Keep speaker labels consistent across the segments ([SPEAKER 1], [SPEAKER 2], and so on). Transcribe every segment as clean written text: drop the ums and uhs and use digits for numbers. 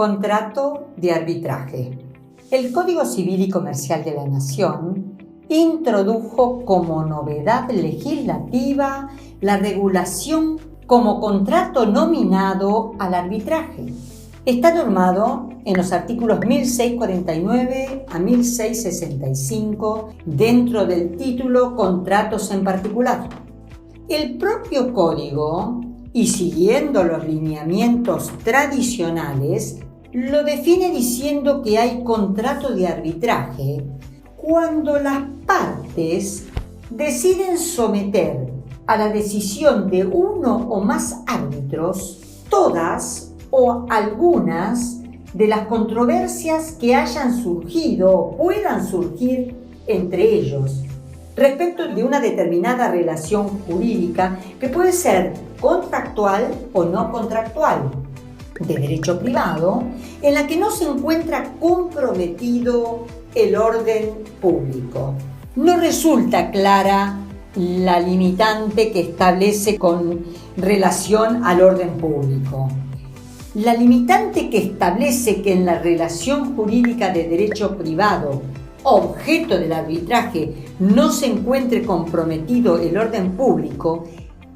[SPEAKER 1] Contrato de arbitraje. El Código Civil y Comercial de la Nación introdujo como novedad legislativa la regulación como contrato nominado al arbitraje. Está normado en los artículos 1649 a 1665 dentro del título Contratos en particular. El propio código, y siguiendo los lineamientos tradicionales, lo define diciendo que hay contrato de arbitraje cuando las partes deciden someter a la decisión de uno o más árbitros todas o algunas de las controversias que hayan surgido o puedan surgir entre ellos respecto de una determinada relación jurídica que puede ser contractual o no contractual, de derecho privado, en la que no se encuentra comprometido el orden público. No resulta clara la limitante que establece con relación al orden público. La limitante que establece que en la relación jurídica de derecho privado, objeto del arbitraje, no se encuentre comprometido el orden público,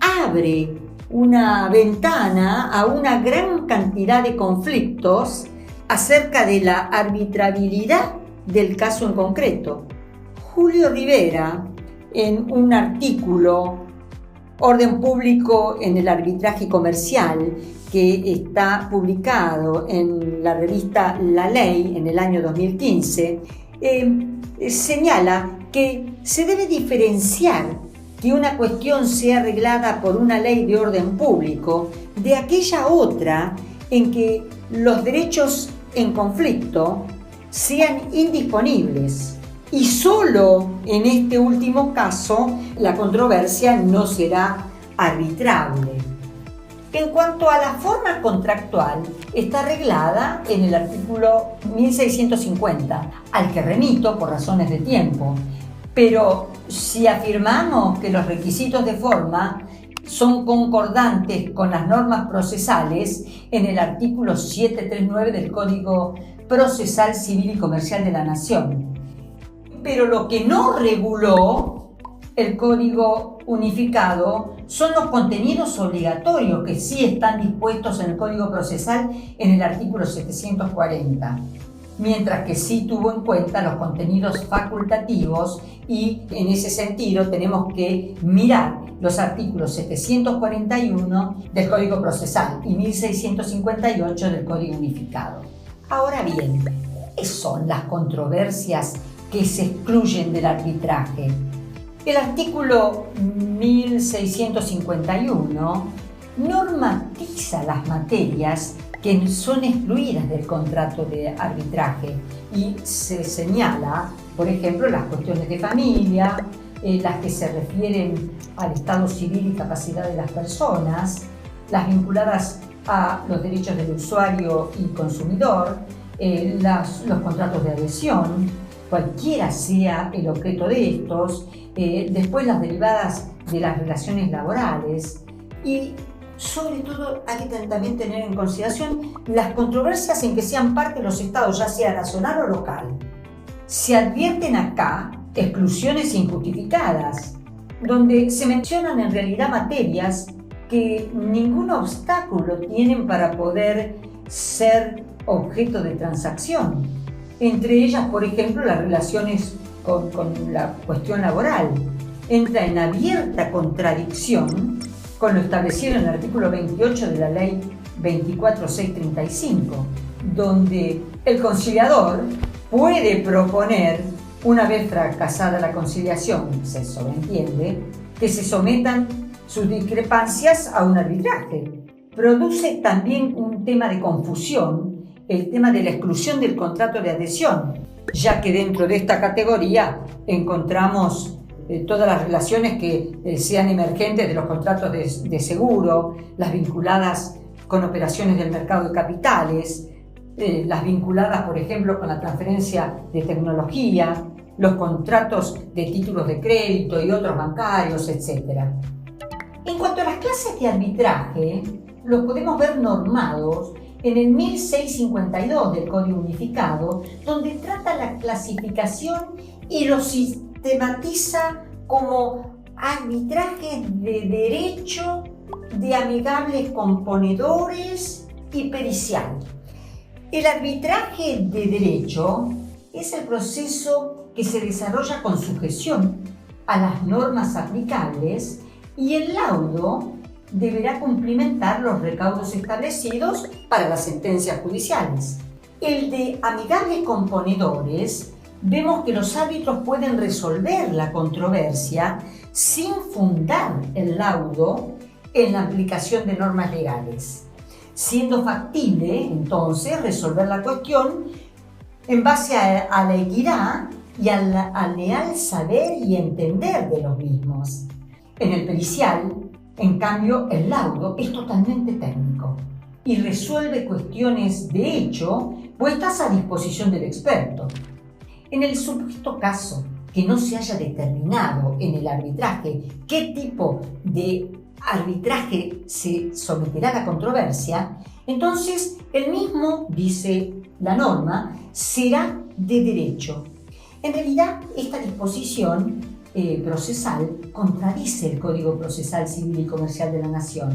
[SPEAKER 1] abre una ventana a una gran cantidad de conflictos acerca de la arbitrabilidad del caso en concreto. Julio Rivera, en un artículo, Orden Público en el Arbitraje Comercial, que está publicado en la revista La Ley en el año 2015, señala que se debe diferenciar que una cuestión sea arreglada por una ley de orden público de aquella otra en que los derechos en conflicto sean indisponibles. Y solo en este último caso la controversia no será arbitrable. En cuanto a la forma contractual, está arreglada en el artículo 1650, al que remito por razones de tiempo. Pero si afirmamos que los requisitos de forma son concordantes con las normas procesales, en el artículo 739 del Código Procesal Civil y Comercial de la Nación. Pero lo que no reguló el Código Unificado son los contenidos obligatorios que sí están dispuestos en el Código Procesal en el artículo 740, mientras que sí tuvo en cuenta los contenidos facultativos, y en ese sentido tenemos que mirar los artículos 741 del Código Procesal y 1658 del Código Unificado. Ahora bien, ¿qué son las controversias que se excluyen del arbitraje? El artículo 1651 normatiza las materias que son excluidas del contrato de arbitraje y se señala, por ejemplo, las cuestiones de familia, las que se refieren al estado civil y capacidad de las personas, las vinculadas a los derechos del usuario y consumidor, los contratos de adhesión, cualquiera sea el objeto de estos, después las derivadas de las relaciones laborales y sobre todo hay que también tener en consideración las controversias en que sean parte los estados, ya sea nacional o local. Se advierten acá exclusiones injustificadas, donde se mencionan en realidad materias que ningún obstáculo tienen para poder ser objeto de transacción. Entre ellas, por ejemplo, las relaciones con la cuestión laboral. Entra en abierta contradicción con lo establecido en el artículo 28 de la Ley 24635, donde el conciliador puede proponer, una vez fracasada la conciliación, se sobreentiende, que se sometan sus discrepancias a un arbitraje. Produce también un tema de confusión, el tema de la exclusión del contrato de adhesión, ya que dentro de esta categoría encontramos todas las relaciones que sean emergentes de los contratos de seguro, las vinculadas con operaciones del mercado de capitales, las vinculadas, por ejemplo, con la transferencia de tecnología, los contratos de títulos de crédito y otros bancarios, etc. En cuanto a las clases de arbitraje, los podemos ver normados en el 1652 del Código Unificado, donde trata la clasificación y lo sistematiza como arbitraje de derecho, de amigables componedores y pericial. El arbitraje de derecho es el proceso que se desarrolla con sujeción a las normas aplicables y el laudo deberá cumplimentar los recaudos establecidos para las sentencias judiciales. El de amigables componedores, vemos que los árbitros pueden resolver la controversia sin fundar el laudo en la aplicación de normas legales, siendo factible entonces resolver la cuestión en base a la equidad y al leal saber y entender de los mismos. En el pericial, en cambio, el laudo es totalmente técnico y resuelve cuestiones de hecho puestas a disposición del experto. En el supuesto caso que no se haya determinado en el arbitraje qué tipo de arbitraje se someterá a la controversia, entonces el mismo, dice la norma, será de derecho. En realidad, esta disposición procesal contradice el Código Procesal Civil y Comercial de la Nación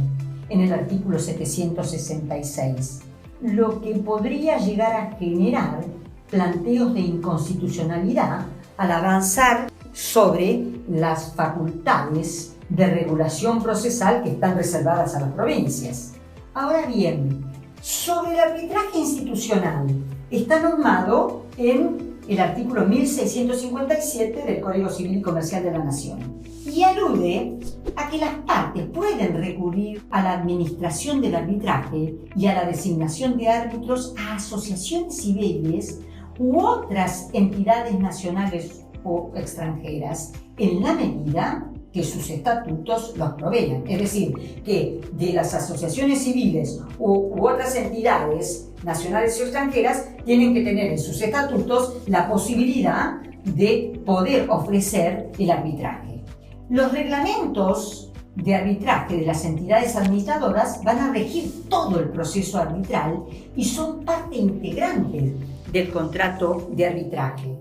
[SPEAKER 1] en el artículo 766, lo que podría llegar a generar planteos de inconstitucionalidad al avanzar sobre las facultades de regulación procesal que están reservadas a las provincias. Ahora bien, sobre el arbitraje institucional está normado en el artículo 1657 del Código Civil y Comercial de la Nación y alude a que las partes pueden recurrir a la administración del arbitraje y a la designación de árbitros a asociaciones civiles u otras entidades nacionales o extranjeras en la medida que sus estatutos los provean. Es decir, que de las asociaciones civiles u otras entidades nacionales y extranjeras tienen que tener en sus estatutos la posibilidad de poder ofrecer el arbitraje. Los reglamentos de arbitraje de las entidades administradoras van a regir todo el proceso arbitral y son parte integrante del contrato de arbitraje.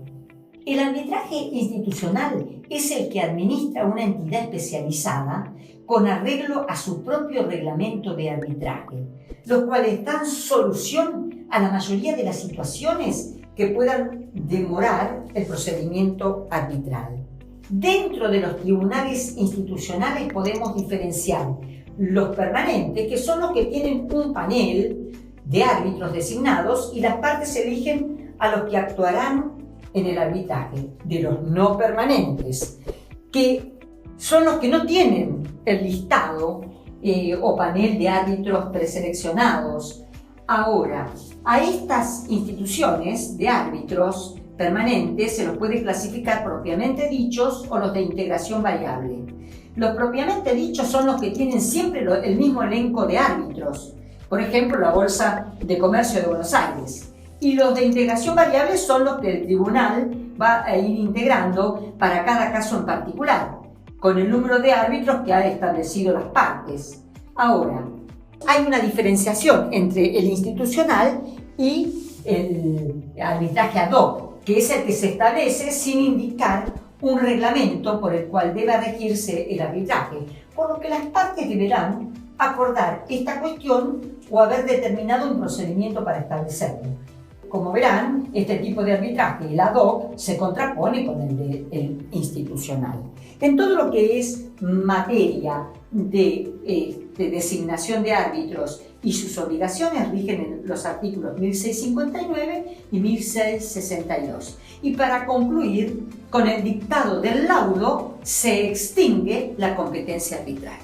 [SPEAKER 1] El arbitraje institucional es el que administra una entidad especializada con arreglo a su propio reglamento de arbitraje, los cuales dan solución a la mayoría de las situaciones que puedan demorar el procedimiento arbitral. Dentro de los tribunales institucionales podemos diferenciar los permanentes, que son los que tienen un panel de árbitros designados y las partes eligen a los que actuarán en el arbitraje, de los no permanentes, que son los que no tienen el listado o panel de árbitros preseleccionados. Ahora, a estas instituciones de árbitros permanentes se los puede clasificar propiamente dichos o los de integración variable. Los propiamente dichos son los que tienen siempre el mismo elenco de árbitros, por ejemplo, la Bolsa de Comercio de Buenos Aires. Y los de integración variable son los que el tribunal va a ir integrando para cada caso en particular, con el número de árbitros que ha establecido las partes. Ahora, hay una diferenciación entre el institucional y el arbitraje ad hoc, que es el que se establece sin indicar un reglamento por el cual deba regirse el arbitraje, por lo que las partes deberán acordar esta cuestión o haber determinado un procedimiento para establecerlo. Como verán, este tipo de arbitraje, el ad hoc, se contrapone con el institucional. En todo lo que es materia de designación de árbitros y sus obligaciones rigen en los artículos 1659 y 1662. Y para concluir, con el dictado del laudo se extingue la competencia arbitral.